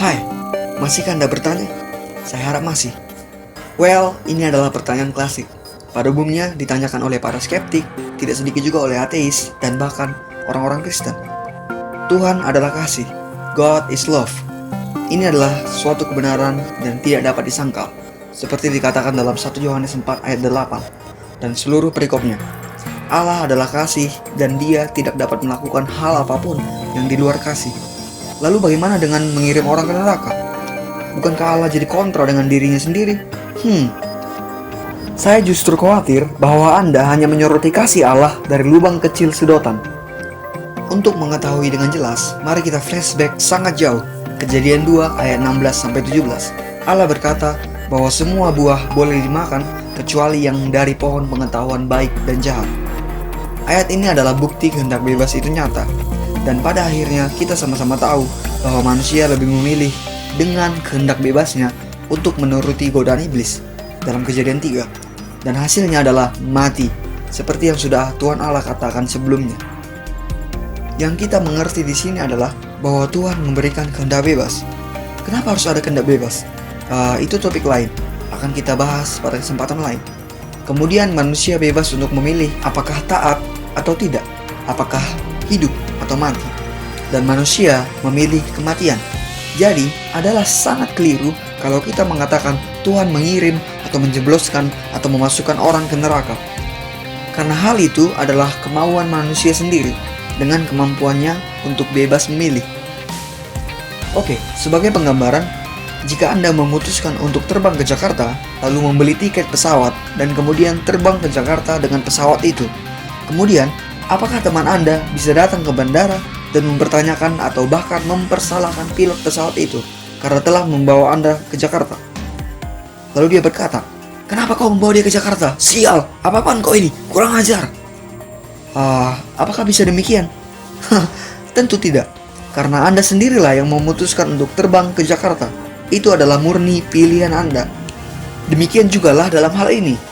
Hai, masihkah Anda bertanya? Saya harap masih. Well, ini adalah pertanyaan klasik. Pada umumnya ditanyakan oleh para skeptik, tidak sedikit juga oleh ateis, dan bahkan orang-orang Kristen. Tuhan adalah kasih. God is love. Ini adalah suatu kebenaran dan tidak dapat disangkal, seperti dikatakan dalam 1 Yohanes 4 ayat 8 dan seluruh perikopnya. Allah adalah kasih dan dia tidak dapat melakukan hal apapun yang di luar kasih. Lalu bagaimana dengan mengirim orang ke neraka? Bukankah Allah jadi kontra dengan dirinya sendiri? Saya justru khawatir bahwa Anda hanya menyoroti kasih Allah dari lubang kecil sedotan. Untuk mengetahui dengan jelas, mari kita flashback sangat jauh. Kejadian 2 ayat 16-17. Allah berkata bahwa semua buah boleh dimakan kecuali yang dari pohon pengetahuan baik dan jahat. Ayat ini adalah bukti kehendak bebas itu nyata. Dan pada akhirnya kita sama-sama tahu bahwa manusia lebih memilih dengan kehendak bebasnya untuk menuruti godaan iblis dalam Kejadian 3. Dan hasilnya adalah mati, seperti yang sudah Tuhan Allah katakan sebelumnya. Yang kita mengerti di sini adalah bahwa Tuhan memberikan kehendak bebas. Kenapa harus ada kehendak bebas? Itu topik lain, akan kita bahas pada kesempatan lain. Kemudian manusia bebas untuk memilih apakah taat atau tidak, apakah hidup atau mati. Dan manusia memilih kematian. Jadi adalah sangat keliru kalau kita mengatakan Tuhan mengirim atau menjebloskan atau memasukkan orang ke neraka. Karena hal itu adalah kemauan manusia sendiri dengan kemampuannya untuk bebas memilih. Oke, sebagai penggambaran, jika Anda memutuskan untuk terbang ke Jakarta, lalu membeli tiket pesawat, dan kemudian terbang ke Jakarta dengan pesawat itu, kemudian, apakah teman Anda bisa datang ke bandara dan mempertanyakan atau bahkan mempersalahkan pilot pesawat itu karena telah membawa Anda ke Jakarta? Lalu dia berkata, "Kenapa kau membawa dia ke Jakarta? Sial, apa-apaan kau ini? Kurang ajar." Apakah bisa demikian? Tentu tidak, karena Anda sendirilah yang memutuskan untuk terbang ke Jakarta. Itu adalah murni pilihan Anda. Demikian jugalah dalam hal ini.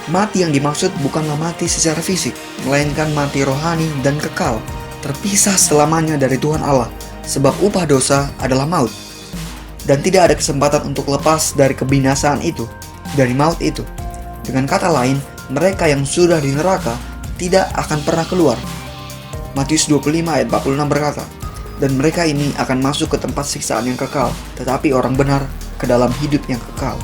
Mati yang dimaksud bukanlah mati secara fisik, melainkan mati rohani dan kekal, terpisah selamanya dari Tuhan Allah, sebab upah dosa adalah maut. Dan tidak ada kesempatan untuk lepas dari kebinasaan itu, dari maut itu. Dengan kata lain, mereka yang sudah di neraka tidak akan pernah keluar. Matius 25 ayat 46 berkata, "Dan mereka ini akan masuk ke tempat siksaan yang kekal, tetapi orang benar ke dalam hidup yang kekal."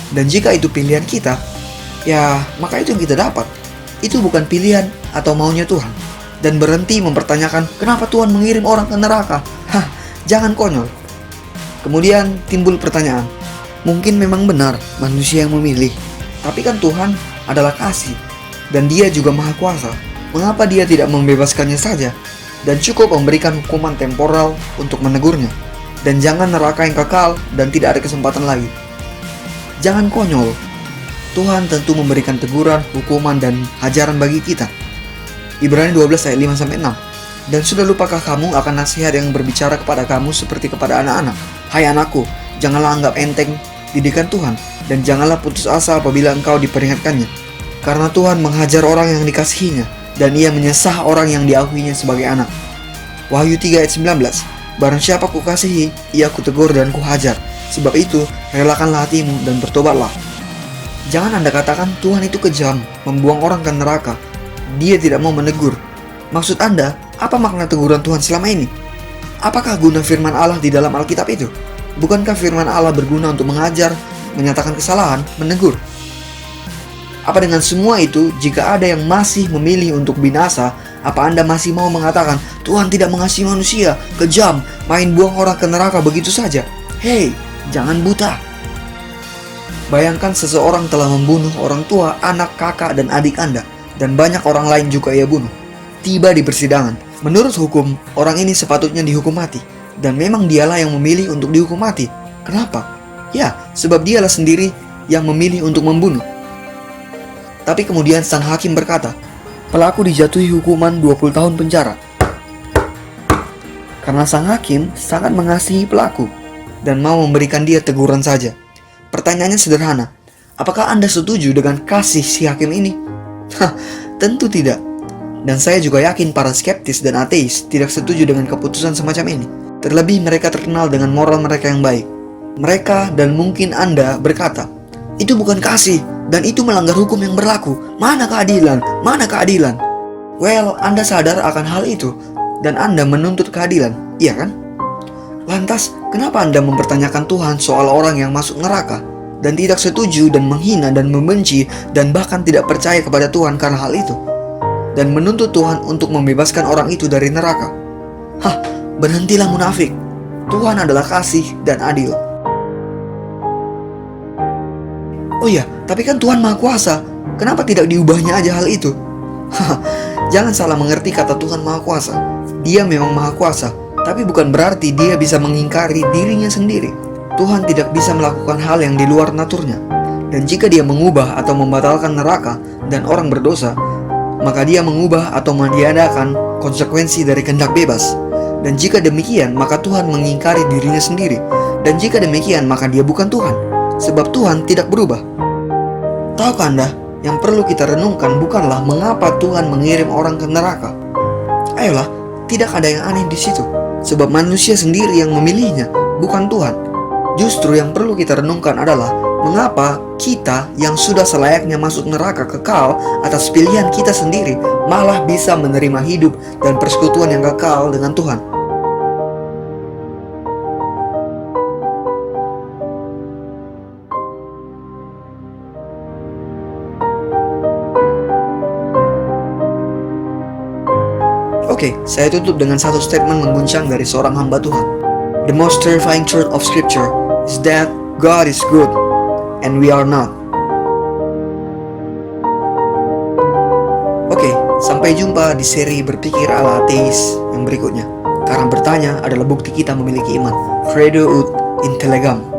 Dan jika itu pilihan kita, ya maka itu yang kita dapat. Itu bukan pilihan atau maunya Tuhan. Dan berhenti mempertanyakan kenapa Tuhan mengirim orang ke neraka. Jangan konyol. Kemudian timbul pertanyaan, mungkin memang benar manusia yang memilih, tapi kan Tuhan adalah kasih, dan dia juga maha kuasa. Mengapa dia tidak membebaskannya saja, dan cukup memberikan hukuman temporal untuk menegurnya, dan jangan neraka yang kekal dan tidak ada kesempatan lagi. Jangan konyol. Tuhan tentu memberikan teguran, hukuman, dan ajaran bagi kita. Ibrani 12 ayat 5-6. "Dan sudah lupakah kamu akan nasihat yang berbicara kepada kamu seperti kepada anak-anak? Hai anakku, janganlah anggap enteng didikan Tuhan, dan janganlah putus asa apabila engkau diperingatkannya. Karena Tuhan menghajar orang yang dikasihinya, dan ia menyesah orang yang diakuinya sebagai anak." Wahyu 3 ayat 19. "Barang siapa kukasihi, ia kutegur dan kuhajar. Sebab itu, relakanlah hatimu dan bertobatlah." Jangan Anda katakan Tuhan itu kejam, membuang orang ke neraka. Dia tidak mau menegur. Maksud Anda, apa makna teguran Tuhan selama ini? Apakah guna firman Allah di dalam Alkitab itu? Bukankah firman Allah berguna untuk mengajar, menyatakan kesalahan, menegur? Apa dengan semua itu, jika ada yang masih memilih untuk binasa, apa Anda masih mau mengatakan Tuhan tidak mengasihi manusia, kejam, main buang orang ke neraka begitu saja? Hei, jangan buta. Bayangkan seseorang telah membunuh orang tua, anak, kakak, dan adik Anda, dan banyak orang lain juga ia bunuh. Tiba di persidangan. Menurut hukum, orang ini sepatutnya dihukum mati. Dan memang dialah yang memilih untuk dihukum mati. Kenapa? Ya, sebab dialah sendiri yang memilih untuk membunuh. Tapi kemudian sang hakim berkata, pelaku dijatuhi hukuman 20 tahun penjara. Karena sang hakim sangat mengasihi pelaku dan mau memberikan dia teguran saja. Pertanyaannya sederhana, Apakah Anda setuju dengan kasih si hakim ini? Hah, tentu tidak. Dan saya juga yakin para skeptis dan ateis tidak setuju dengan keputusan semacam ini. Terlebih mereka terkenal dengan moral mereka yang baik. Mereka dan mungkin Anda berkata, itu bukan kasih dan itu melanggar hukum yang berlaku. Mana keadilan? Mana keadilan? Well, Anda sadar akan hal itu dan Anda menuntut keadilan, iya kan? Lantas, kenapa Anda mempertanyakan Tuhan soal orang yang masuk neraka dan tidak setuju dan menghina dan membenci dan bahkan tidak percaya kepada Tuhan karena hal itu? Dan menuntut Tuhan untuk membebaskan orang itu dari neraka? Hah, berhentilah munafik. Tuhan adalah kasih dan adil. Oh iya, tapi kan Tuhan Maha Kuasa. Kenapa tidak diubahnya aja hal itu? Hah, jangan salah mengerti kata Tuhan Maha Kuasa. Dia memang Maha Kuasa, tapi bukan berarti dia bisa mengingkari dirinya sendiri. Tuhan tidak bisa melakukan hal yang di luar naturnya. Dan jika dia mengubah atau membatalkan neraka dan orang berdosa, maka dia mengubah atau meniadakan konsekuensi dari kehendak bebas. Dan jika demikian, maka Tuhan mengingkari dirinya sendiri. Dan jika demikian, maka dia bukan Tuhan, sebab Tuhan tidak berubah. Tahukah Anda, yang perlu kita renungkan bukanlah mengapa Tuhan mengirim orang ke neraka. Ayolah, tidak ada yang aneh di situ, sebab manusia sendiri yang memilihnya, bukan Tuhan. Justru yang perlu kita renungkan adalah mengapa kita yang sudah selayaknya masuk neraka kekal atas pilihan kita sendiri malah bisa menerima hidup dan persekutuan yang kekal dengan Tuhan. Oke, saya tutup dengan satu statement mengguncang dari seorang hamba Tuhan. The most terrifying truth of Scripture is that God is good and we are not. Oke, sampai jumpa di seri Berpikir ala Ateis yang berikutnya. Karena bertanya adalah bukti kita memiliki iman. Fredo ut in Telegram.